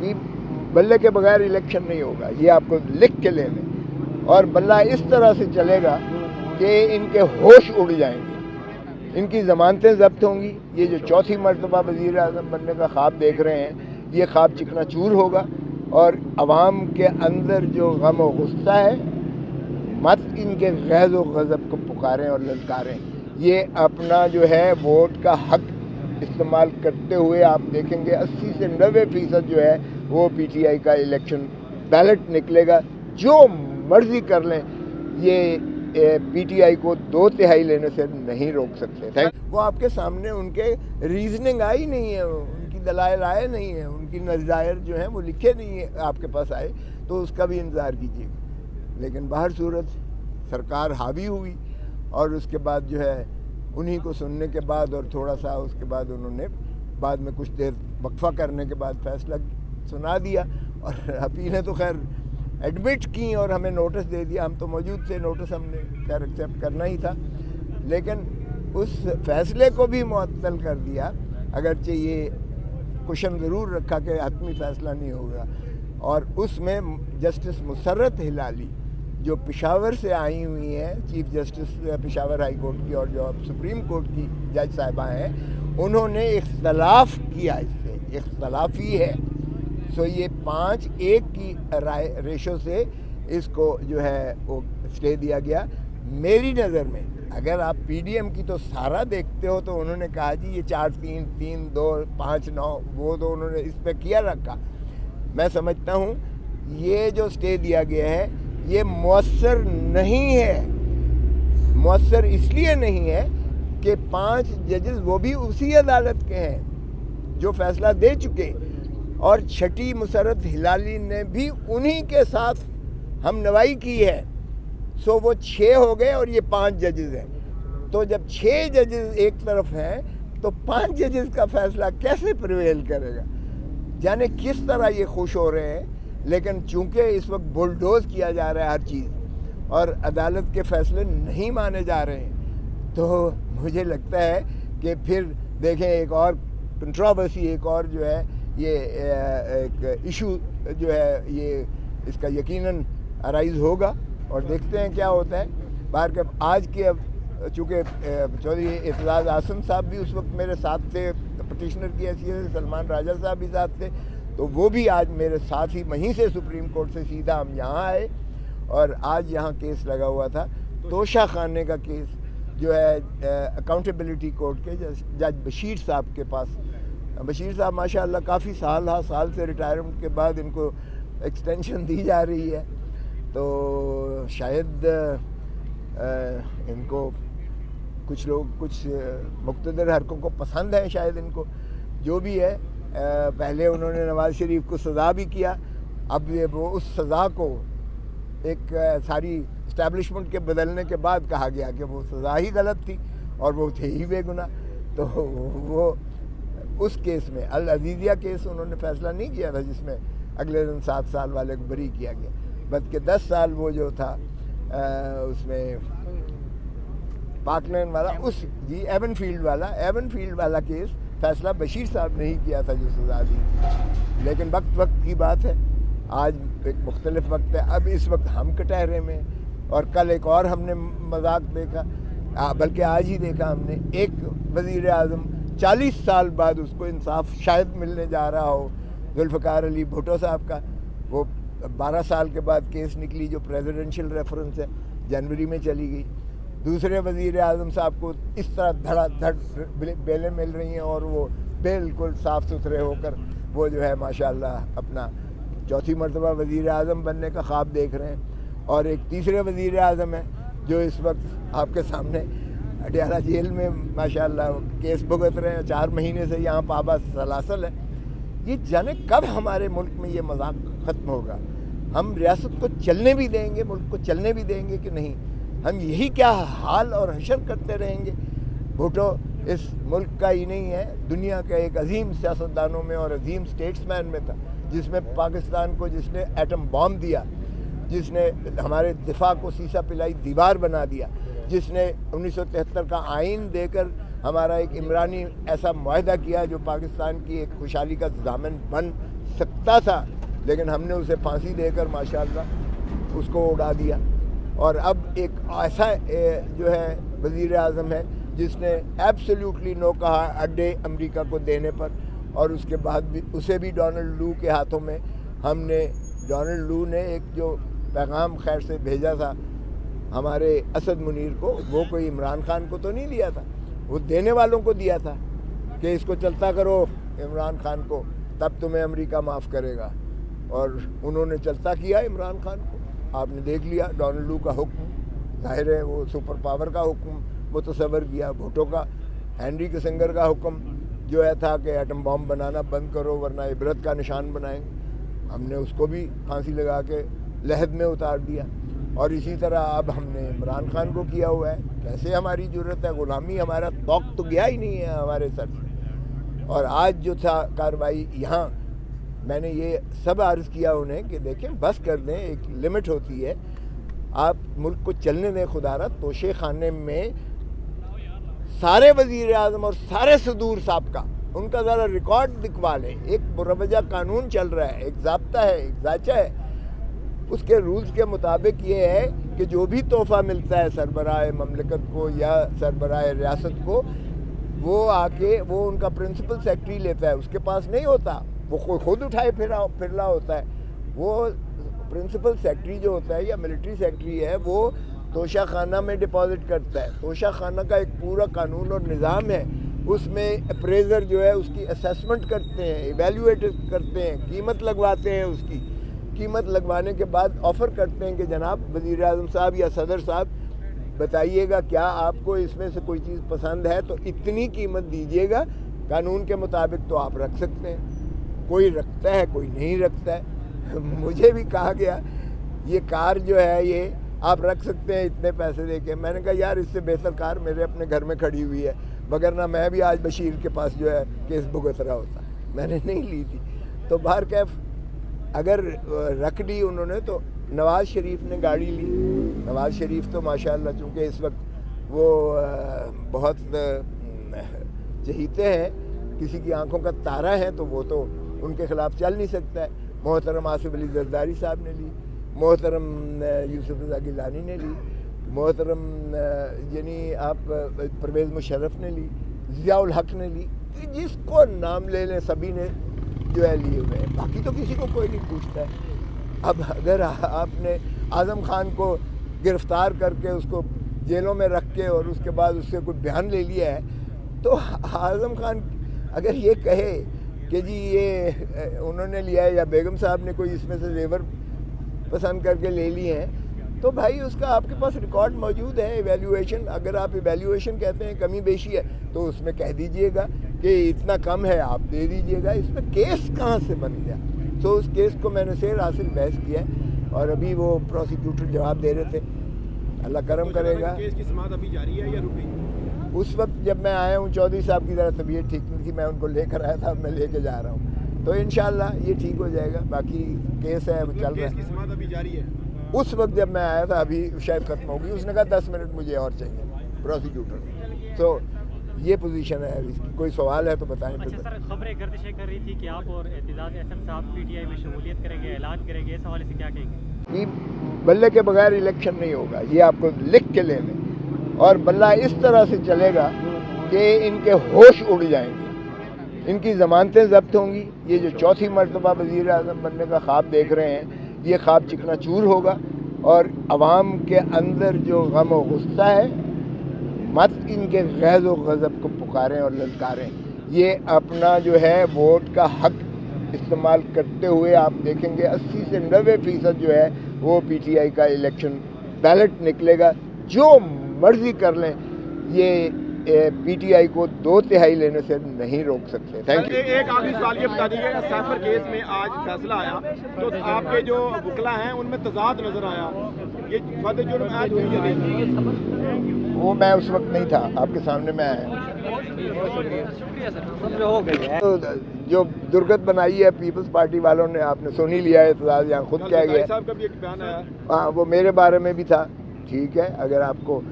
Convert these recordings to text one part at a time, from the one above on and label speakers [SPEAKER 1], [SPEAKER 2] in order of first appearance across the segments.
[SPEAKER 1] कि बल्ले के बगैर इलेक्शन नहीं होगा, ये आपको लिख के ले लें। और बल्ला इस तरह से चलेगा कि इनके होश उड़ जाएंगे, इनकी ज़मानतें ज़ब्त होंगी। ये जो चौथी मरतबा वज़ीर आज़म बनने का ख्वाब देख रहे हैं, ये ख्वाब चिकनाचूर होगा। और अवाम के अंदर जो गम व गुस्सा है, मत इनके गैज़ व गज़ब को पुकारें और ललकारें। ये अपना जो है वोट का हक इस्तेमाल करते हुए आप देखेंगे 80 से 90% जो है वो पीटीआई का इलेक्शन बैलेट निकलेगा। जो मर्जी कर लें, ये पीटीआई को 2/3 लेने से नहीं रोक सकते। वो आपके सामने उनके रीजनिंग आई नहीं है, उनकी दलाइल आए नहीं है, उनकी नज़ायर जो हैं वो लिखे नहीं है आपके पास आए, तो उसका भी इंतज़ार कीजिएगा। लेकिन बाहर सूरत सरकार हावी हुई और उसके बाद जो है उन्हीं को सुनने के बाद और थोड़ा सा उसके बाद उन्होंने बाद में कुछ देर वक्फा करने के बाद फैसला सुना दिया। और अपीलें तो खैर एडमिट की और हमें नोटिस दे दिया, हम तो मौजूद थे, नोटिस हमने खैर एक्सेप्ट करना ही था। लेकिन उस फैसले को भी मुअत्तल कर दिया, अगरचे ये क्वेश्चन ज़रूर रखा कि हतमी फ़ैसला नहीं होगा। और उसमें जस्टिस मुसर्रत हिलाली जो पेशावर से आई हुई हैं, chief justice Peshawar high court की और जो सुप्रीम कोर्ट की जज साहिबा हैं, उन्होंने इख्तलाफ किया, इससे इख्तलाफी है। सो ये 5-1 की रेशो से इसको जो है वो स्टे दिया गया। मेरी नज़र में अगर आप पीडीएम की तो सारा देखते हो तो उन्होंने कहा जी ये 4-3, 3-2, 5-9 वो तो उन्होंने इस पर किया रखा। मैं समझता हूँ ये जो स्टे दिया गया है ये मुअस्सर नहीं है। मुअस्सर इसलिए नहीं है कि 5 जजेस वो भी उसी अदालत के हैं जो फैसला दे चुके, और छठी मुसर्रत हिलाली ने भी उन्हीं के साथ हम नवाई की है। सो वो 6 हो गए और ये 5 जजेस हैं। तो जब 6 जजेस एक तरफ हैं तो 5 जजेस का फैसला कैसे प्रिवेल करेगा? जाने किस तरह ये खुश हो रहे हैं। लेकिन चूंकि इस वक्त बुलडोज किया जा रहा है हर चीज़ और अदालत के फैसले नहीं माने जा रहे हैं, तो मुझे लगता है कि फिर देखें एक और कंट्रोवर्सी, एक और जो है ये एक इशू जो है ये इसका यकीनन अराइज होगा और देखते हैं क्या होता है। बाहर के आज के अब चूँकि चौधरी एतजाज़ आसिम साहब भी उस वक्त मेरे साथ थे, पटिशनर की हैसियत से सलमान राजा साहब भी साथ थे, तो वो भी आज मेरे साथ ही वहीं से सुप्रीम कोर्ट से सीधा हम यहाँ आए। और आज यहाँ केस लगा हुआ था तोशा खाने का केस जो है अकाउंटेबिलिटी कोर्ट के जज बशीर साहब के पास। बशीर साहब माशाअल्लाह काफ़ी साल से रिटायरमेंट के बाद इनको एक्सटेंशन दी जा रही है, तो शायद इनको कुछ लोग कुछ मुक़्तदर हरकों को पसंद है, शायद इनको जो भी है। पहले उन्होंने नवाज़ शरीफ को सज़ा भी किया, अब ये वो उस सज़ा को एक सारी इस्टेब्लिशमेंट के बदलने के बाद कहा गया कि वो सज़ा ही गलत थी और वो थे ही बेगुनाह। तो वो उस केस में अल अजीज़िया केस उन्होंने फ़ैसला नहीं किया था जिसमें अगले दिन 7 साल वाले को बरी किया गया, बल्कि 10 साल वो जो था उसमें पार्कलैंड वाला एवन फील्ड वाला केस फैसला बशीर साहब ने ही किया था जो सज़ा दी। लेकिन वक्त की बात है, आज एक मुख्तलिफ वक्त है। अब इस वक्त हम कटहरे में और कल एक और हमने मजाक देखा, बल्कि आज ही देखा हमने, एक वज़ीर आज़म 40 साल बाद उसको इंसाफ शायद मिलने जा रहा हो, जुल्फ़िकार अली भुट्टो साहब का वो 12 साल के बाद केस निकली जो प्रेसिडेंशियल रेफरेंस है, जनवरी में चली गई। दूसरे वज़ीर आज़म साहब को इस तरह धड़ाधड़ बेलें मिल रही हैं और वो बिल्कुल साफ़ सुथरे होकर वो जो है माशाअल्लाह अपना चौथी मरतबा वज़ीर आज़म बनने का ख्वाब देख रहे हैं। और एक तीसरे वज़ीर आज़म है जो इस वक्त आपके सामने अडयाला जेल में माशाअल्लाह केस भुगत रहे हैं, 4 महीने से यहाँ पाबा सलासल है। ये जाने कब हमारे मुल्क में ये मजाक ख़त्म होगा? हम रियासत को चलने भी देंगे, मुल्क को चलने भी देंगे कि नहीं? हम यही क्या हाल और हशर करते रहेंगे? भुट्टो इस मुल्क का ही नहीं है, दुनिया का एक अजीम सियासतदानों में और अजीम स्टेट्समैन में था, जिसमें पाकिस्तान को जिसने एटम बॉम्ब दिया, जिसने हमारे दिफा को सीसा पिलाई दीवार बना दिया, जिसने 1973 का आइन देकर हमारा एक इमरानी ऐसा मुआहदा किया जो पाकिस्तान की एक खुशहाली का दामन बन सकता था, लेकिन हमने उसे फांसी देकर माशाअल्लाह उसको उड़ा दिया। और अब एक ऐसा जो है वज़ीर आज़म है जिसने एब्सोल्युटली नो कहा अड्डे अमेरिका को देने पर, और उसके बाद भी उसे भी डोनाल्ड लू के हाथों में हमने, डोनाल्ड लू ने एक जो पैगाम खैर से भेजा था हमारे असद मुनीर को, वो कोई इमरान खान को तो नहीं दिया था, वो देने वालों को दिया था कि इसको चलता करो इमरान खान को, तब तुम्हें अमेरिका माफ़ करेगा। और उन्होंने चलता किया इमरान खान को। आपने देख लिया डोनाल्ड लू का हुक्म, जाहिर है वो सुपर पावर का हुक्म मुतसव्वर किया। भुट्टो का, हेनरी किसिंगर का हुक्म जो है था कि एटम बम बनाना बंद करो वरना इबरत का निशान बनाएंगे, हमने उसको भी फांसी लगा के लहद में उतार दिया। और इसी तरह अब हमने इमरान खान को किया हुआ है। कैसे हमारी ज़रूरत है, गुलामी हमारा तौक तो गया ही नहीं है हमारे सर से। और आज जो था कार्रवाई यहाँ, मैंने ये सब अर्ज़ किया उन्हें कि देखें बस कर दें, एक लिमिट होती है, आप मुल्क को चलने दें। खुदारा तोशे खाने में सारे वज़ीर आज़म और सारे सदूर साहब का उनका ज़रा रिकॉर्ड दिखवा लें। एक मुरवजा कानून चल रहा है, एक ज़ाब्ता है, एक ज़ाचा है, उसके रूल्स के मुताबिक ये है कि जो भी तोहफ़ा मिलता है सरबराह ममलकत को या सरबराह रियासत को, वो आके वो उनका प्रिंसिपल सेक्रेटरी लेता है, उसके पास नहीं होता, वो खुद उठाए फिरला होता है। वो प्रिंसिपल सेक्रेटरी जो होता है या मिलिट्री सेक्रेटरी है, वो तोशा खाना में डिपॉजिट करता है। तोशा खाना का एक पूरा कानून और निज़ाम है, उसमें अप्रेजर जो है उसकी असेसमेंट करते हैं, इवेल्युएट करते हैं, कीमत लगवाते हैं, उसकी कीमत लगवाने के बाद ऑफ़र करते हैं कि जनाब वज़ीर आज़म साहब या सदर साहब बताइएगा क्या आपको इसमें से कोई चीज़ पसंद है तो इतनी कीमत दीजिएगा, कानून के मुताबिक तो आप रख सकते हैं। कोई रखता है, कोई नहीं रखता है। मुझे भी कहा गया ये कार जो है ये आप रख सकते हैं इतने पैसे दे के। मैंने कहा यार इससे बेहतर कार मेरे अपने घर में खड़ी हुई है, वगरना मैं भी आज बशीर के पास जो है केस भुगत रहा होता। मैंने नहीं ली थी। तो बाहर कैफ अगर रख ली उन्होंने तो नवाज़ शरीफ ने गाड़ी ली। नवाज़ शरीफ तो माशाअल्लाह चूँकि इस वक्त वो बहुत चहीते हैं, किसी की आंखों का तारा है, तो वो तो उनके ख़िलाफ़ चल नहीं सकता है। मोहतरम आसिफ अली जरदारी साहब ने ली, मोहतरम यूसुफ रज़ा गिलानी ने ली, मोहतरम यानी आप परवेज़ मुशर्रफ ने ली, ज़ियाउल हक ने ली, जिसको नाम ले लें सभी ने जो है लिए हुए हैं। बाकी तो किसी को कोई नहीं पूछता है। अब अगर आपने आज़म खान को गिरफ़्तार करके उसको जेलों में रख के और उसके बाद उससे कोई बयान ले लिया है, तो आज़म खान अगर ये कहे कि जी ये उन्होंने लिया है या बेगम साहब ने कोई इसमें से जेवर पसंद करके ले लिए हैं, तो भाई उसका आपके पास रिकॉर्ड मौजूद है। इवैल्यूएशन, अगर आप इवैल्यूएशन कहते हैं कमी बेशी है तो उसमें कह दीजिएगा कि इतना कम है, आप दे दीजिएगा। इसमें केस कहाँ से बन गया? तो उस केस को मैंने से हासिल बहस किया है और अभी वो प्रोसिक्यूटर जवाब दे रहे थे, अल्लाह करम करेगा।
[SPEAKER 2] केस की समाअत अभी जारी है या रुक गई?
[SPEAKER 1] उस वक्त जब मैं आया हूँ चौधरी साहब की ज़रा तबीयत ठीक नहीं थी, मैं उनको लेकर आया था, अब मैं लेके जा रहा हूँ, तो इंशाल्लाह ये ठीक हो जाएगा। बाकी केस है, चल रहा है।
[SPEAKER 2] केस की समाअत अभी जारी है?
[SPEAKER 1] उस वक्त जब मैं आया था अभी शायद ख़त्म हो गई। उसने कहा 10 मिनट मुझे और चाहिए प्रोसिक्यूटर ने। तो ये पोजीशन है इसकी। कोई सवाल है तो बताएं।
[SPEAKER 3] अच्छा सर, खबरें गर्दिशें कर रही थी कि आप और एतजाज़ एहसन साहब पीटीआई में शमूलियत करेंगे, ऐलान करेंगे, इस हवाले से क्या कहेंगे?
[SPEAKER 1] कि बल्ले के बगैर इलेक्शन नहीं होगा, ये आपको लिख के ले लें। और बल्ला इस तरह से चलेगा कि इनके होश उड़ जाएंगे, इनकी ज़मानतें ज़ब्त होंगी। ये जो चौथी मरतबा वज़ीर आज़म बनने का ख्वाब देख रहे हैं, ये ख्वाब चिकनाचूर होगा। और अवाम के अंदर जो गम व गुस्सा है, मत इनके गैज़ व गज़ब को पुकारें और ललकारें। ये अपना जो है वोट का हक इस्तेमाल करते हुए आप देखेंगे 80 से 90% जो है वो पीटीआई का इलेक्शन बैलेट निकलेगा। जो मर्ज़ी कर लें, ये पीटीआई को 2/3 लेने से नहीं रोक सकते। Thank you.
[SPEAKER 2] एक आखिरी सवाल ये बता दीजिएगा, सैफर केस में आज फैसला आया तो आपके जो वकला हैं उनमें तजाद नजर आया, ये फर्द जुर्म आज हुई या नहीं?
[SPEAKER 1] वो मैं उस वक्त नहीं था, आपके सामने मैं आया। तो जो दुर्गत बनाई है पीपल्स पार्टी वालों ने, आपने सुन ही लिया है, तजाद यहाँ खुद कह गया।
[SPEAKER 2] साहब का भी एक बयान आया।
[SPEAKER 1] हाँ, वो मेरे बारे में भी था। ठीक है, अगर आपको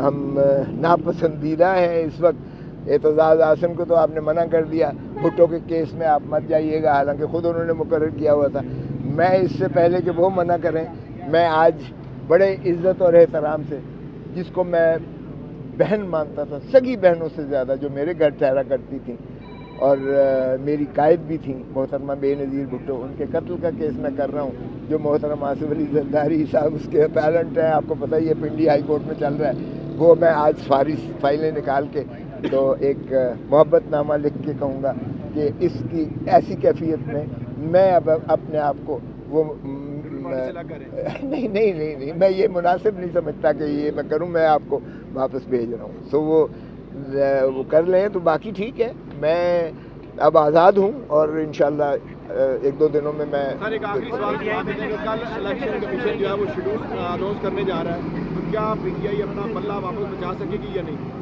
[SPEAKER 1] हम नापसंदीदा हैं इस वक्त एतजाज़ आसिम को तो आपने मना कर दिया, भुट्टो के केस में आप मत जाइएगा, हालांकि खुद उन्होंने मुकर्रर किया हुआ था। मैं इससे पहले कि वो मना करें, मैं आज बड़े इज़्ज़त और एहतराम से, जिसको मैं बहन मानता था, सगी बहनों से ज़्यादा, जो मेरे घर ठहरा करती थी और मेरी कायद भी थी, मोहतरमा बेनज़ीर भुट्टो, उनके कत्ल का केस मैं कर रहा हूँ। जो मोहतरम आसिफ अली जरदारी साहब उसके अपैरेंट हैं, आपको पता ही है, पिंडी हाई कोर्ट में चल रहा है, वो मैं आज फाइलें निकाल के तो एक मोहब्बतनामा लिख के कहूँगा कि इसकी ऐसी कैफियत में मैं अब अपने आप को वो नहीं, मैं ये मुनासिब नहीं समझता कि ये मैं करूँ, मैं आपको वापस भेज रहा हूँ। सो वो कर लें तो बाकी ठीक है, मैं अब आज़ाद हूँ और इंशाल्लाह एक दो दिनों में मैं।
[SPEAKER 2] सर एक आखिरी सवाल कल इलेक्शन कमीशन जो है वो शेड्यूल अनाउंस करने जा रहा है, तो क्या पीटीआई अपना पल्ला वापस बचा सकेगी या नहीं?